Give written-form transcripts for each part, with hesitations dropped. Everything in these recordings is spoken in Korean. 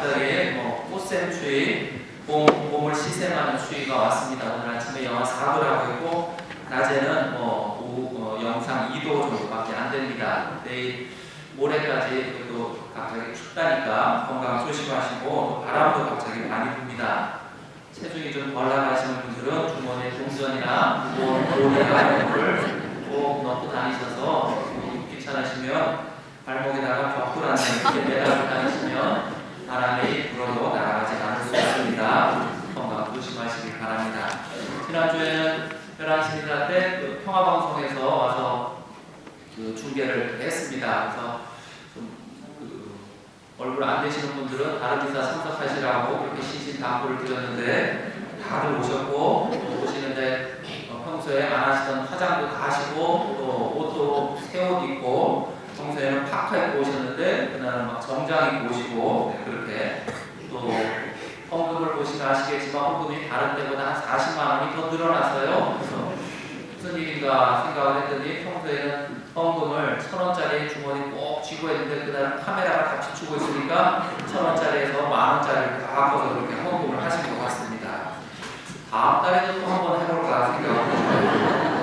갑자기 꽃샘 추위, 봄을 시샘하는 추위가 왔습니다. 오늘 아침에 영하 4도라고 했고 낮에는 오후 영상 2도 정도밖에 안 됩니다. 내일 모레까지 또 갑자기 춥다니까 건강 조심하시고 또 바람도 갑자기 많이 붑니다. 체중이 좀 덜 나가시는 분들은 주머니에 동전이나 돈이나 이런 거를 꼭 넣고 다니셔서 귀찮으시면 발목에다가 벽돌 안에 이렇게 매달고 다니시면 바람이 불어도 날아가지 않을 수 있습니다. 건강 조심하시기 바랍니다. 지난주에는 11시 때 평화방송에서 와서 중계를 했습니다. 그래서 얼굴 안 되시는 분들은 다른 기사 참석하시라고 그렇게 신신당부를 드렸는데 다들 오셨고 오시는데 평소에 안 하시던 화장도 다 하시고 또 옷도 새 옷 입고 평소에는 파카 입고 오셨는데 그날은 막 정장 입고 오시고 그렇게 또 헌금을 보시면 아시겠지만 헌금이 다른 때보다 한 40만 원이 더 늘어났어요. 그래서 무슨 일인가 생각을 했더니 평소에는 헌금을 1,000원짜리 주머니 꼭 쥐고 했는데 그날은 카메라가 다 비추고 있으니까 1,000원짜리에서 만원짜리를 다 바꿔서 그렇게 헌금을 하신 것 같습니다. 다음 달에도 또 한번 해볼까 생각합니다.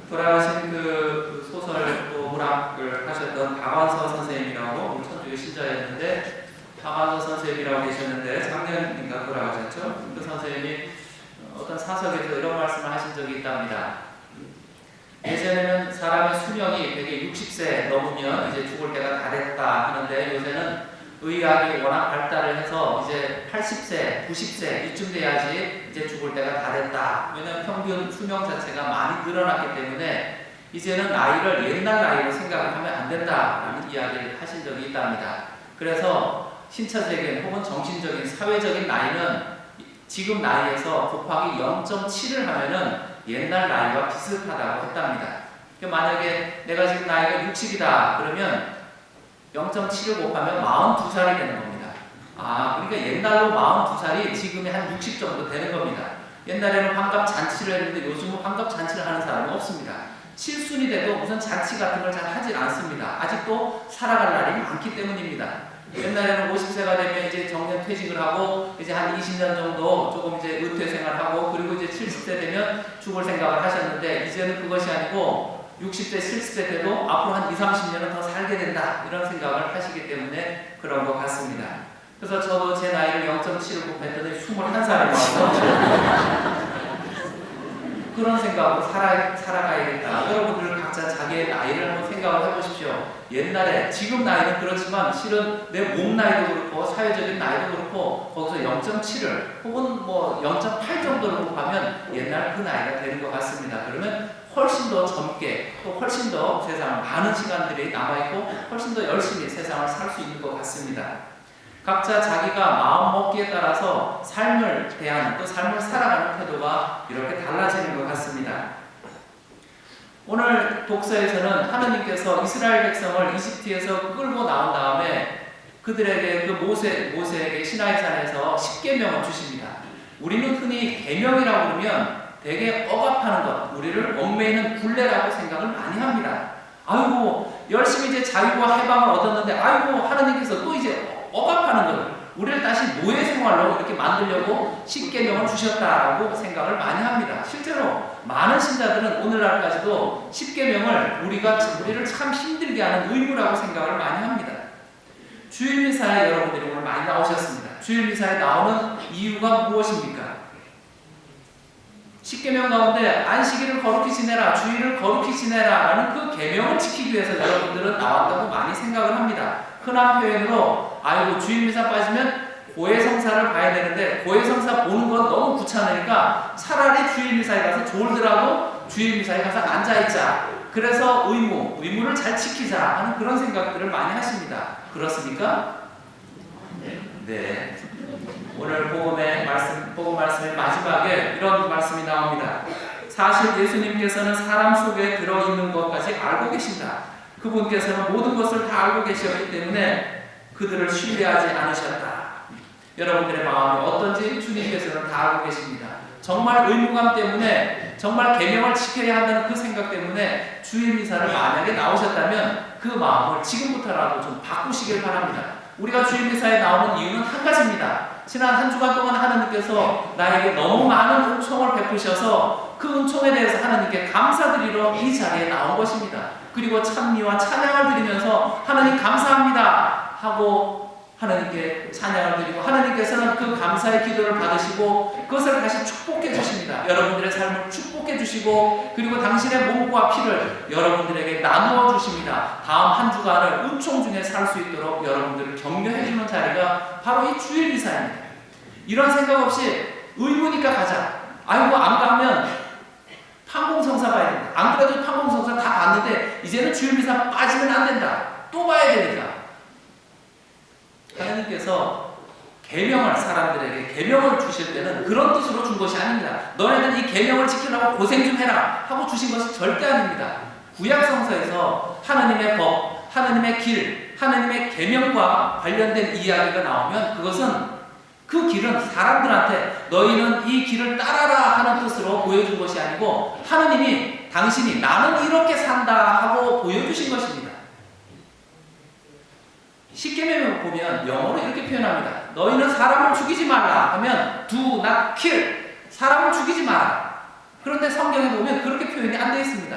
돌아가신 그 소설 또 문학을 하셨던 박완서 선생님이라고 천주교 신자였는데 박완서 선생님이라고 계셨는데 작년인가 돌아가셨죠? 그 선생님이 어떤 사석에서 이런 말씀을 하신 적이 있답니다. 예전에는 사람의 수명이 되게 60세 넘으면 이제 죽을 때가 다 됐다 하는데 요새는 의학이 워낙 발달을 해서 이제 80세, 90세 이쯤 돼야지 이제 죽을 때가 다 됐다. 왜냐하면 평균 수명 자체가 많이 늘어났기 때문에 이제는 나이를 옛날 나이로 생각을 하면 안 된다라는 이야기를 하신 적이 있답니다. 그래서 신체적인 혹은 정신적인 사회적인 나이는 지금 나이에서 곱하기 0.7을 하면은 옛날 나이와 비슷하다고 했답니다. 그러니까 만약에 내가 지금 나이가 60이다 그러면 0.7을 곱하면 42살이 되는 겁니다. 그러니까 옛날로 42살이 지금이 한 60 정도 되는 겁니다. 옛날에는 환갑 잔치를 했는데 요즘은 환갑 잔치를 하는 사람은 없습니다. 칠순이 돼도 무슨 잔치 같은 걸 잘 하질 않습니다. 아직도 살아갈 날이 많기 때문입니다. 옛날에는 50세가 되면 이제 정년 퇴직을 하고 이제 한 20년 정도 조금 이제 은퇴 생활하고 그리고 이제 70세 되면 죽을 생각을 하셨는데 이제는 그것이 아니고 60세, 70세 돼도 앞으로 한 20, 30년은 더 살게 된다 이런 생각을 하시기 때문에 그런 것 같습니다. 그래서 저도 제 나이를 0.7을 곱했더니 21살이 나와서 그런 생각으로 살아가야겠다. 여러분들 각자 자기의 나이를 한번 생각을 해보십시오. 옛날에 지금 나이는 그렇지만 실은 내 몸 나이도 그렇고 사회적인 나이도 그렇고 거기서 0.7을 혹은 0.8 정도를 곱하면 옛날 그 나이가 되는 것 같습니다. 그러면 훨씬 더 젊게 또 훨씬 더 세상 많은 시간들이 남아있고 훨씬 더 열심히 세상을 살 수 있는 것 같습니다. 각자 자기가 마음 먹기에 따라서 삶을 대하는 또 삶을 살아가는 태도가 이렇게 달라지는 것 같습니다. 오늘 독서에서는 하느님께서 이스라엘 백성을 이집트에서 끌고 나온 다음에 그들에게 그 모세에게 시나이산에서 10계명을 주십니다. 우리는 흔히 계명이라고 그러면 되게 억압하는 것, 우리를 얽매이는 굴레라고 생각을 많이 합니다. 아이고 열심히 이제 자유와 해방을 얻었는데 아이고 하느님께서 또 이제 억압하는 것, 우리를 다시 노예 생활로 이렇게 만들려고 10계명을 주셨다라고 생각을 많이 합니다. 실제로 많은 신자들은 오늘날까지도 10계명을 우리를 참 힘들게 하는 의무라고 생각을 많이 합니다. 주일미사에 여러분들이 오늘 많이 나오셨습니다. 주일미사에 나오는 이유가 무엇입니까? 10계명 가운데 안식일을 거룩히 지내라, 주일을 거룩히 지내라 라는 그 계명을 지키기 위해서 여러분들은 나왔다고 많이 생각을 합니다. 흔한 표현으로 아이고 주일미사 빠지면 고해성사를 봐야 되는데 고해성사 보는 건 너무 귀찮으니까 차라리 주일미사에 가서 졸더라도 주일미사에 가서 앉아있자. 그래서 의무를 잘 지키자 하는 그런 생각들을 많이 하십니다. 그렇습니까? 네. 오늘 복음 말씀의 마지막에 이런 말씀이 나옵니다. 사실 예수님께서는 사람 속에 들어있는 것까지 알고 계신다. 그분께서는 모든 것을 다 알고 계셨기 때문에 그들을 신뢰하지 않으셨다. 여러분들의 마음이 어떤지 주님께서는 다 알고 계십니다. 정말 의무감 때문에 정말 계명을 지켜야 한다는 그 생각 때문에 주일 미사를 만약에 나오셨다면 그 마음을 지금부터라도 좀 바꾸시길 바랍니다. 우리가 주일 미사에 나오는 이유는 한 가지입니다. 지난 한 주간 동안 하나님께서 나에게 너무 많은 은총을 베푸셔서 그 은총에 대해서 하나님께 감사드리러 이 자리에 나온 것입니다. 그리고 찬미와 찬양을 드리면서 하나님 감사합니다 하고 하나님께 찬양을 드리고 하나님께서는 그 감사의 기도를 받으시고 그것을 다시 축복해 주십니다. 여러분들의 삶을 축복해 주시고 그리고 당신의 몸과 피를 여러분들에게 나누어 주십니다. 다음 한 주간을 은총 중에 살 수 있도록 여러분들을 격려해 주는 자리가 바로 이 주일 미사입니다. 이런 생각 없이 의무니까 가자. 아이고 안 가면 판공성사 봐야 된다. 안 그래도 판공성사 다 봤는데 이제는 주일 미사 빠지면 안 된다. 또 봐야 되니까. 하나님께서 계명을 사람들에게 계명을 주실 때는 그런 뜻으로 준 것이 아닙니다. 너네들 이 계명을 지키려고 고생 좀 해라 하고 주신 것이 절대 아닙니다. 구약성서에서 하나님의 법, 하나님의 길, 하나님의 계명과 관련된 이야기가 나오면 그것은 그 길은 사람들한테 너희는 이 길을 따라라 하는 뜻으로 보여준 것이 아니고 하나님이 당신이 나는 이렇게 산다 하고 보여주신 것입니다. 십계명을 보면 영어로 이렇게 표현합니다. 너희는 사람을 죽이지 말라 하면 do not kill. 사람을 죽이지 마라. 그런데 성경에 보면 그렇게 표현이 안 되어 있습니다.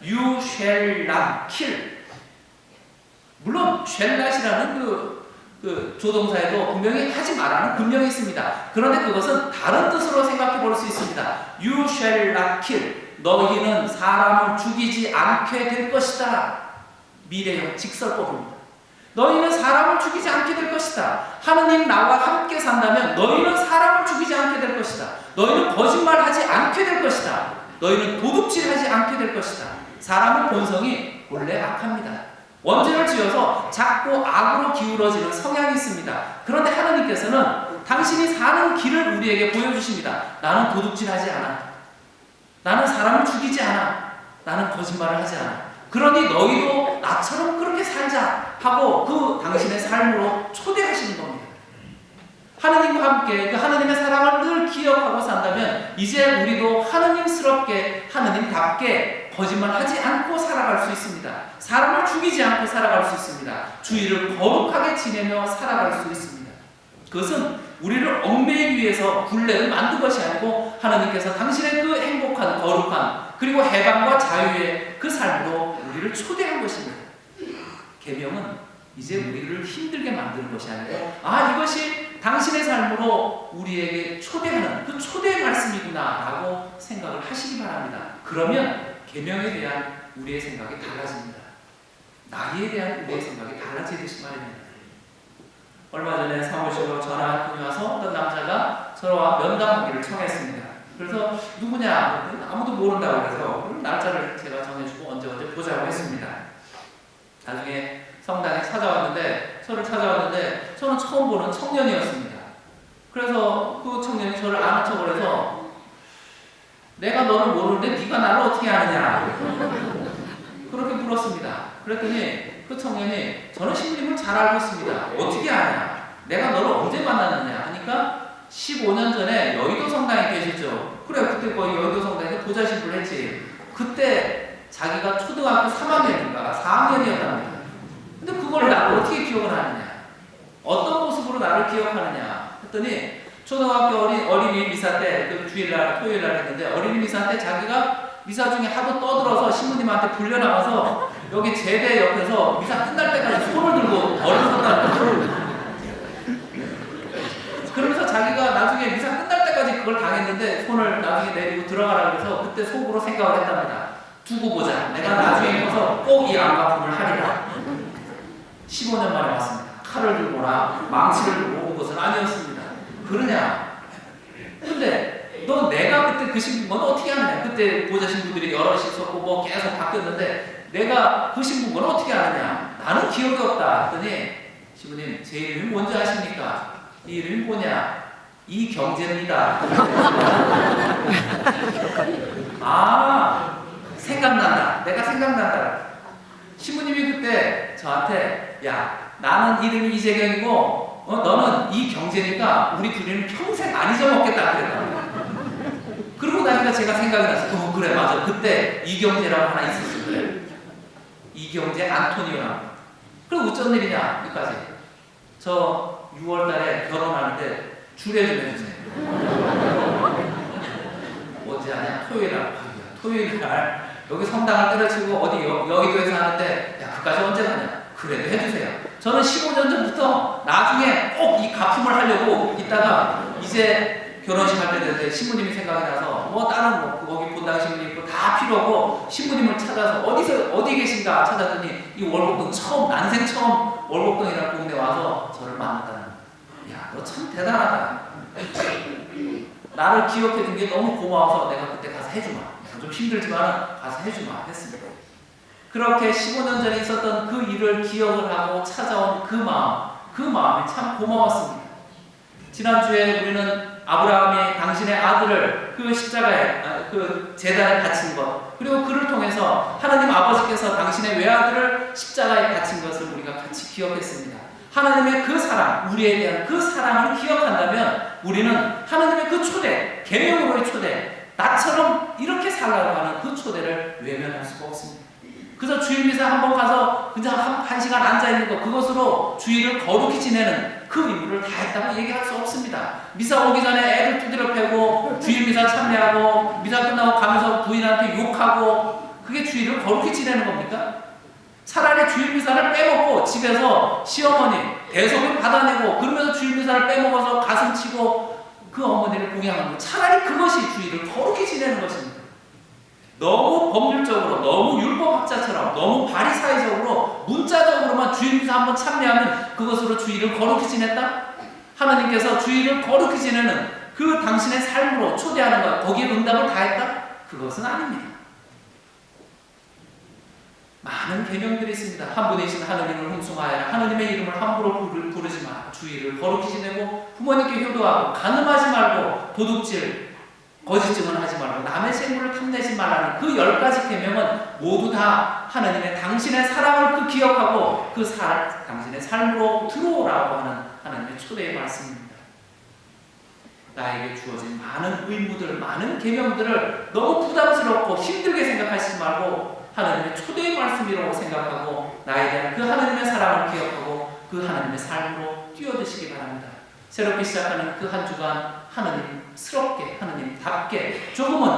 You shall not kill. 물론 shall not이라는 그 조동사에도 분명히 하지 말라는 금령이 있습니다. 그런데 그것은 다른 뜻으로 생각해 볼 수 있습니다. You shall not kill. 너희는 사람을 죽이지 않게 될 것이다. 미래형 직설법입니다. 너희는 사람을 죽이지 않게 될 것이다. 하느님 나와 함께 산다면 너희는 사람을 죽이지 않게 될 것이다. 너희는 거짓말하지 않게 될 것이다. 너희는 도둑질하지 않게 될 것이다. 사람의 본성이 원래 악합니다. 원죄를 지어서 자꾸 악으로 기울어지는 성향이 있습니다. 그런데 하나님께서는 당신이 사는 길을 우리에게 보여주십니다. 나는 도둑질하지 않아. 나는 사람을 죽이지 않아. 나는 거짓말을 하지 않아. 그러니 너희도 나처럼 그렇게 살자 하고 그 당신의 삶으로 초대하시는 겁니다. 하느님과 함께 그 하느님의 사랑을 늘 기억하고 산다면 이제 우리도 하느님스럽게 하느님답게 거짓말하지 않고 살아갈 수 있습니다. 사람을 죽이지 않고 살아갈 수 있습니다. 주의를 거룩하게 지내며 살아갈 수 있습니다. 그것은 우리를 얽매이기 위해서 굴레를 만든 것이 아니고 하나님께서 당신의 그 행복한 거룩한 그리고 해방과 자유의 그 삶으로 우리를 초대한 것입니다. 계명은 이제 우리를 힘들게 만드는 것이 아니고 이것이 당신의 삶으로 우리에게 초대하는 그 초대의 말씀이구나 라고 생각을 하시기 바랍니다. 그러면 계명에 대한 우리의 생각이 달라집니다. 나이에 대한 우리의 생각이 달라지듯이 말입니다. 얼마 전에 사무실로 전화 한 분이 와서 어떤 남자가 저와 면담하기를 청했습니다. 그래서 누구냐? 아무도 모른다고 그래서 그럼 날짜를 제가 정해주고 언제 보자고 했습니다. 나중에 성당에 저를 찾아왔는데 저는 처음 보는 청년이었습니다. 그래서 그 청년이 저를 아는 척을 해서 내가 너를 모르는데 네가 나를 어떻게 아느냐 그렇게 물었습니다. 그랬더니 그 청년이 저는 신부님을 잘 알고 있습니다. 어떻게 아냐? 내가 너를 언제 만났느냐 하니까 15년 전에 여의도 성당에 계셨죠. 그래 그때 거의 여의도 성당에서 보좌 신부를 했지. 그때 자기가 초등학교 3학년인가 4학년이었답니다. 근데 그걸 나를 어떻게 기억을 하느냐? 어떤 모습으로 나를 기억하느냐? 했더니 초등학교 어린이 미사 때 그 주일날 토요일날 했는데 어린이 미사 때 자기가 미사 중에 하도 떠들어서 신부님한테 불려나가서 여기 제대 옆에서 미사 끝날 때까지 손을 들고 얼었었다는 거예요. 그러면서 자기가 나중에 미사 끝날 때까지 그걸 당했는데 손을 나중에 내리고 들어가라고 해서 그때 속으로 생각을 했답니다. 두고 보자. 내가 나중에 가서 꼭 이 안가품을 하리라. 15년 만에 왔습니다. 칼을 들거나 망치를 들고 온 것은 아니었습니다. 그러냐? 근데 너 내가 그때 그 신부건 어떻게 하느냐? 그때 보좌 신부들이 여럿이 있었고 뭐 계속 바뀌었는데 내가 그 신부건 어떻게 하느냐? 나는 기억이 없다. 했더니 신부님 제 이름이 뭔지 아십니까? 이 이름이 뭐냐? 이경재입니다. 생각난다. 내가 생각난다. 신부님이 그때 저한테 야 나는 이름이 이재경이고 너는 이경재니까 우리 둘이는 평생 안 잊어먹겠다 그랬답니다. 그러고 나니까 제가 생각이 났어요. 그래 맞아. 그때 이경재라고 하나 있었어. 그래. 이경재 안토니오라고. 그럼 어쩐 일이냐 여기까지. 저 6월달에 결혼하는데 주례 좀 해주세요. 언제 하냐? 토요일날. 토요일날 여기 성당을 때려치고 어디 여의도에서 하는데 야 그까지 언제 가냐? 그래도 해주세요. 저는 15년 전부터 나중에 꼭 이 가품을 하려고 있다가 이제 결혼식 할 때 됐는데 신부님이 생각이 나서 뭐 다른 뭐 거기 본당 신부님 있고 다 필요 없고 신부님을 찾아서 어디 계신가 찾았더니 이 월곡동 처음 난생 처음 월곡동이라는 동네 와서 저를 만났다는. 야 너 참 대단하다. 나를 기억해 준 게 너무 고마워서 내가 그때 가서 해주마. 좀 힘들지만 가서 해주마 했습니다. 그렇게 15년 전에 있었던 그 일을 기억을 하고 찾아온 그 마음이 참 고마웠습니다. 지난주에 우리는 아브라함이 당신의 아들을 그 십자가에 그 제단에 바친 것, 그리고 그를 통해서 하나님 아버지께서 당신의 외아들을 십자가에 바친 것을 우리가 같이 기억했습니다. 하나님의 그 사랑, 우리에 대한 그 사랑을 기억한다면 우리는 하나님의 그 초대, 계명으로의 초대, 나처럼 이렇게 살라고 하는 그 초대를 외면할 수가 없습니다. 그래서 주일미사 한번 가서 그냥 한 시간 앉아있는 것, 그것으로 주일을 거룩히 지내는 그 의무를 다 했다고 얘기할 수 없습니다. 미사 오기 전에 애들 두드려 패고 주일미사 참여하고 미사 끝나고 가면서 부인한테 욕하고 그게 주일을 거룩히 지내는 겁니까? 차라리 주일미사를 빼먹고 집에서 시어머니 대소변 받아내고 그러면서 주일미사를 빼먹어서 가슴 치고 그 어머니를 공양하는 것, 차라리 그것이 주일을 거룩히 지내는 것입니다. 너무 법률적으로, 너무 율법학자처럼, 너무 바리사이적으로 문자적으로만 주일미사 한번 참여하면 그것으로 주일을 거룩히 지냈다? 하나님께서 주일을 거룩히 지내는 그 당신의 삶으로 초대하는 것, 거기에 응답을 다 했다? 그것은 아닙니다. 많은 계명들이 있습니다. 한 분이신 하나님을 홍숭하여라. 하나님의 이름을 함부로 부르지 마. 주일을 거룩히 지내고 부모님께 효도하고 간음하지 말고 도둑질 거짓 증언하지 말고 남의 생물을 탐내지 말라는 그 10가지 계명은 모두 다 하나님의 당신의 사랑을 기억하고 그 당신의 삶으로 들어오라고 하는 하나님의 초대의 말씀입니다. 나에게 주어진 많은 의무들, 많은 계명들을 너무 부담스럽고 힘들게 생각하시지 말고 하나님의 초대의 말씀이라고 생각하고 나에 대한 그 하나님의 사랑을 기억하고 그 하나님의 삶으로 뛰어드시기 바랍니다. 새롭게 시작하는 그 한 주간 하나님스럽게, 하나님답게 조금은